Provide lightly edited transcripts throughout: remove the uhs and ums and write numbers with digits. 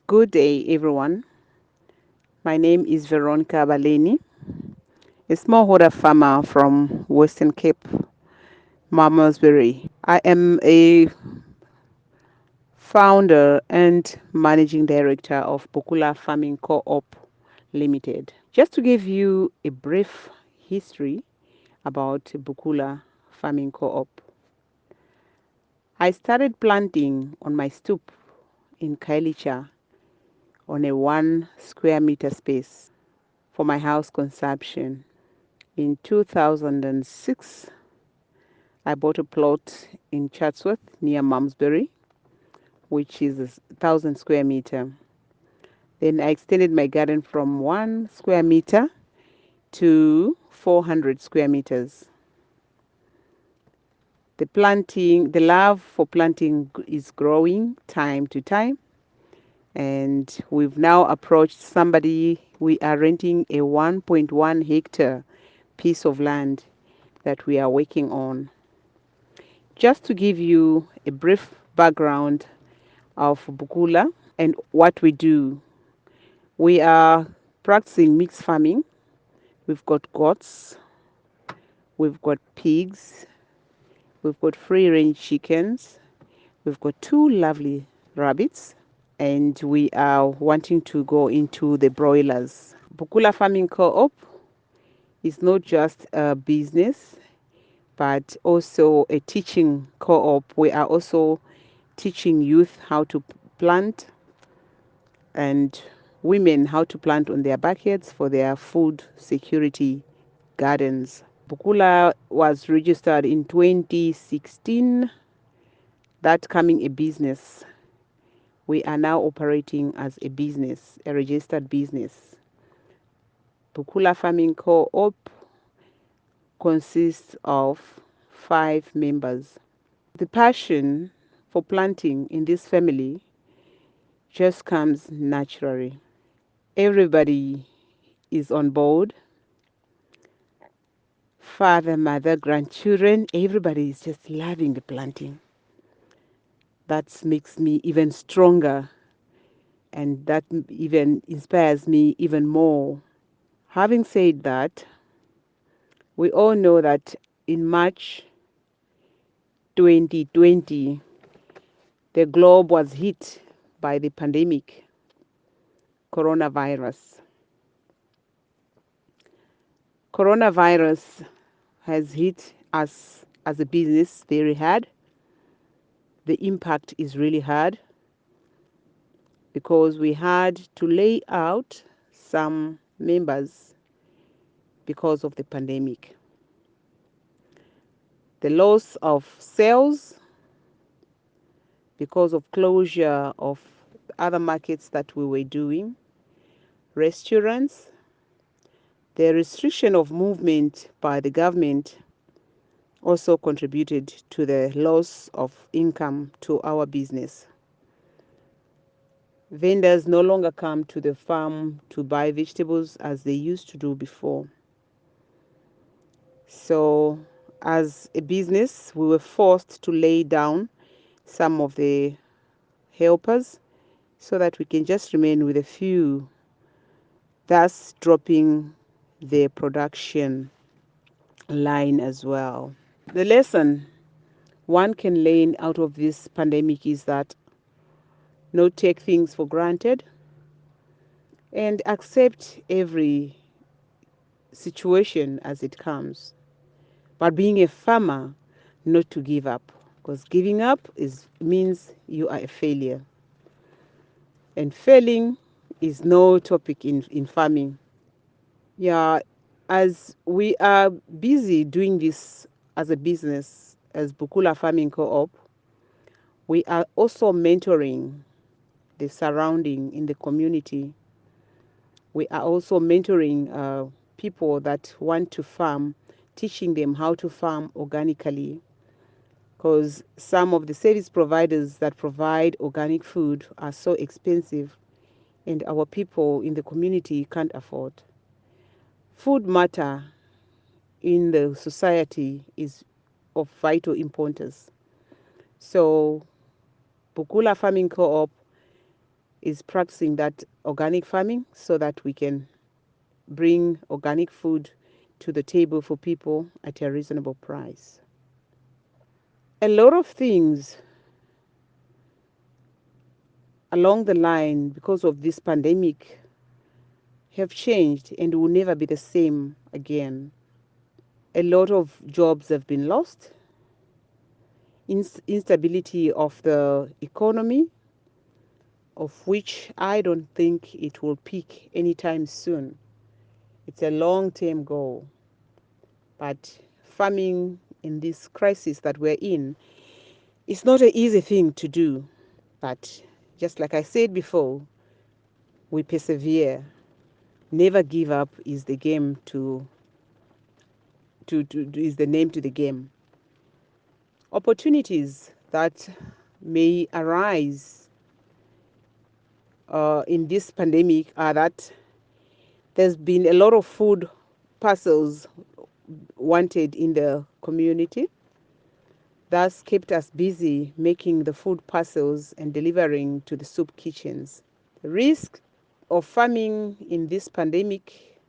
Good day, everyone. My name is Veronica Baleni, a smallholder farmer from Western Cape, Malmesbury. I am a founder and managing director of Bhukukla Farming Co-op Limited. Just to give you a brief history about Bhukukla Farming Co-op, I started planting on my stoop in Kailicha on a 1 square meter space for my house consumption. In 2006, I bought a plot in Chatsworth near Malmesbury, which is 1,000 square meter. Then I extended my garden from 1 square meter to 400 square meters. The love for planting is growing time to time, and we've now approached somebody. We are renting a 1.1 hectare piece of land that we are working on. Just to give you a brief background of Bhukukla and what we do, we are practicing mixed farming. We've got goats, we've got pigs, we've got free range chickens, we've got two lovely rabbits, and we are wanting to go into the broilers. Bhukukla Farming Co-op is not just a business, but also a teaching co-op. We are also teaching youth how to plant and women how to plant on their backyards for their food security gardens. Bhukukla was registered in 2016, that coming a business. We are now operating as a business, a registered business. Bhukukla Farming Co-op consists of 5 members. The passion for planting in this family just comes naturally. Everybody is on board. Father, mother, grandchildren, everybody is just loving the planting. That makes me even stronger, and that even inspires me even more. Having said that, we all know that in March 2020, the globe was hit by the pandemic, coronavirus. Coronavirus has hit us as a business very hard. The impact is really hard because we had to lay out some members because of the pandemic. The loss of sales because of closure of other markets that we were doing, restaurants, the restriction of movement by the government also contributed to the loss of income to our business. Vendors no longer come to the farm to buy vegetables as they used to do before. So, as a business, we were forced to lay down some of the helpers so that we can just remain with a few, thus dropping the production line as well. The lesson one can learn out of this pandemic is that not take things for granted and accept every situation as it comes. But being a farmer, not to give up, because giving up means you are a failure. And failing is no topic in farming. Yeah, as we are busy doing this as a business, as Bhukukla Farming Co-op, we are also mentoring the surrounding in the community. We are also mentoring people that want to farm, teaching them how to farm organically, because some of the service providers that provide organic food are so expensive and our people in the community can't afford. Food matter in the society is of vital importance. So Bhukukla Farming Co-op is practicing that organic farming so that we can bring organic food to the table for people at a reasonable price. A lot of things along the line because of this pandemic have changed and will never be the same again. A lot of jobs have been lost, instability of the economy, of which I don't think it will peak anytime soon. It's a long-term goal. But farming in this crisis that we're in is not an easy thing to do. But just like I said before, we persevere. Never give up is the game to is the name to the game. Opportunities that may arise in this pandemic are that there's been a lot of food parcels wanted in the community. That's kept us busy making the food parcels and delivering to the soup kitchens. The risk of farming in this pandemic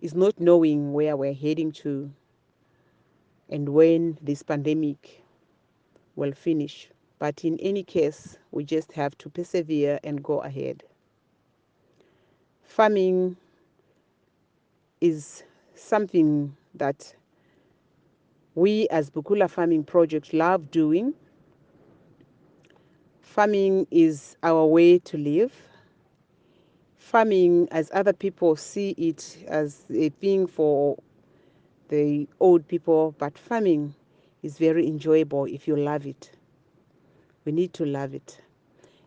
is not knowing where we're heading to and when this pandemic will finish. But in any case, we just have to persevere and go ahead. Farming is something that we as Bhukukla Farming Project love doing. Farming is our way to live. Farming, as other people see it as a thing for the old people, but farming is very enjoyable if you love it. We need to love it.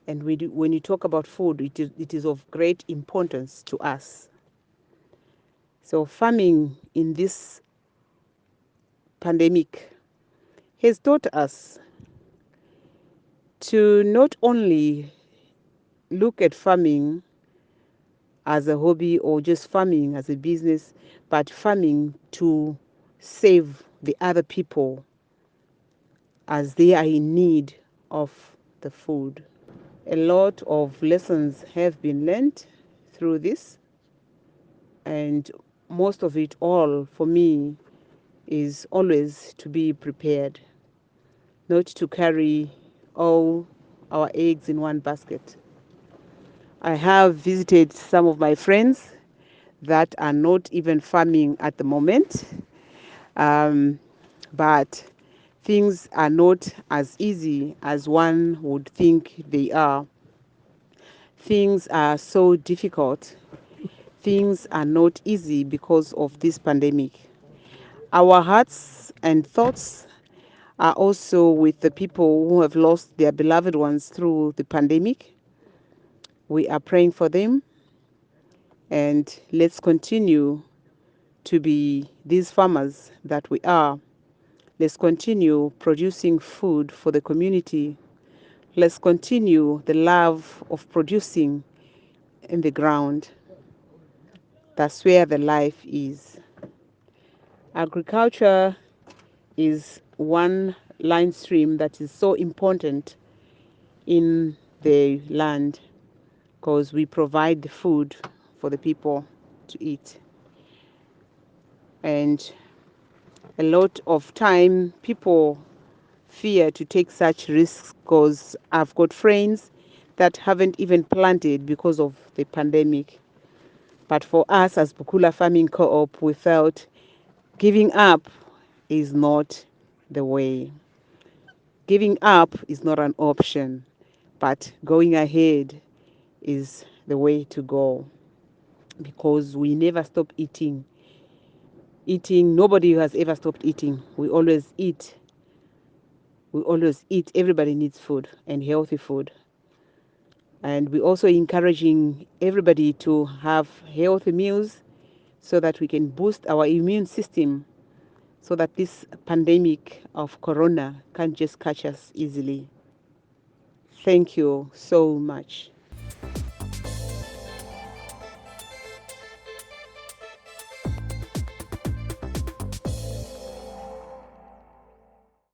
And when you talk about food, it is of great importance to us. So farming in this pandemic has taught us to not only look at farming as a hobby or just farming as a business, but farming to save the other people as they are in need of the food. A lot of lessons have been learned through this, and most of it all for me is always to be prepared, not to carry all our eggs in one basket. I have visited some of my friends that are not even farming at the moment, but things are not as easy as one would think they are. Things are so difficult. Things are not easy because of this pandemic. Our hearts and thoughts are also with the people who have lost their beloved ones through the pandemic. We are praying for them, and let's continue to be these farmers that we are. Let's continue producing food for the community. Let's continue the love of producing in the ground. That's where the life is. Agriculture is one line stream that is so important in the land because we provide the food for the people to eat. And a lot of time people fear to take such risks because I've got friends that haven't even planted because of the pandemic. But for us as Bhukukla Farming Co-op, we felt giving up is not the way. Giving up is not an option, but going ahead is the way to go because we never stop eating. Nobody has ever stopped eating. We always eat. We always eat. Everybody needs food and healthy food. And we're also encouraging everybody to have healthy meals so that we can boost our immune system so that this pandemic of corona can't just catch us easily. Thank you so much.